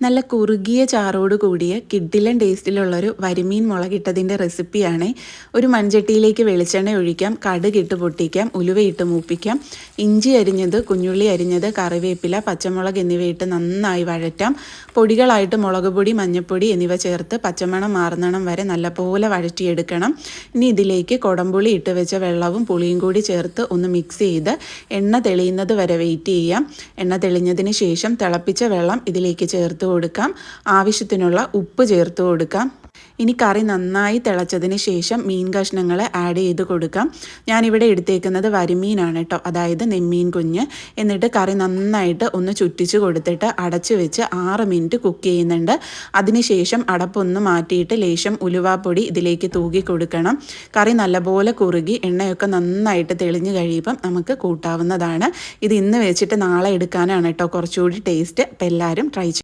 നല്ല കുറുകിയ ചാറോട് കൂടിയ കിഡിലൻ ടേസ്റ്റിലുള്ളൊരു വരിമീൻ മുളകിട്ടതിൻ്റെ റെസിപ്പിയാണ്. ഒരു മൺചട്ടിയിലേക്ക് വെളിച്ചെണ്ണ ഒഴിക്കാം, കടുകിട്ട് പൊട്ടിക്കാം, ഉലുവയിട്ട് മൂപ്പിക്കാം, ഇഞ്ചി അരിഞ്ഞത്, കുഞ്ഞുള്ളി അരിഞ്ഞത്, കറിവേപ്പില, പച്ചമുളക് എന്നിവയിട്ട് നന്നായി വഴറ്റാം. പൊടികളായിട്ട് മുളക് പൊടി, മഞ്ഞൾപ്പൊടി എന്നിവ ചേർത്ത് പച്ചമണം മാറുന്നണം വരെ നല്ലപോലെ വഴറ്റിയെടുക്കണം. ഇനി ഇതിലേക്ക് കുടംപുളി ഇട്ട് വെച്ച വെള്ളവും പുളിയും കൂടി ചേർത്ത് ഒന്ന് മിക്സ് ചെയ്ത് എണ്ണ തെളിയുന്നത് വരെ വെയിറ്റ് ചെയ്യാം. എണ്ണ തെളിഞ്ഞതിന് ശേഷം തിളപ്പിച്ച വെള്ളം ഇതിലേക്ക് ചേർത്ത് കൊടുക്കാം. ആവശ്യത്തിനുള്ള ഉപ്പ് ചേർത്ത് കൊടുക്കാം. ഇനി കറി നന്നായി തിളച്ചതിന് ശേഷം മീൻ കഷ്ണങ്ങൾ ആഡ് ചെയ്ത് കൊടുക്കാം. ഞാനിവിടെ എടുത്തേക്കുന്നത് വരിമീനാണ് കേട്ടോ, അതായത് നെമ്മീൻ കുഞ്ഞ്. എന്നിട്ട് കറി നന്നായിട്ട് ഒന്ന് ചുറ്റിച്ച് കൊടുത്തിട്ട് അടച്ച് വെച്ച് 6 മിനിറ്റ് കുക്ക് ചെയ്യുന്നുണ്ട്. അതിനുശേഷം അടപ്പൊന്ന് മാറ്റിയിട്ട് ലേശം ഉലുവാപ്പൊടി ഇതിലേക്ക് തൂകി കൊടുക്കണം. കറി നല്ലപോലെ കുറുകി എണ്ണയൊക്കെ നന്നായിട്ട് തെളിഞ്ഞ് കഴിയുമ്പം നമുക്ക് കൂട്ടാവുന്നതാണ്. ഇത് ഇന്ന് വെച്ചിട്ട് നാളെ എടുക്കാനാണ് കേട്ടോ കുറച്ചുകൂടി ടേസ്റ്റ്. അപ്പോൾ എല്ലാവരും ട്രൈ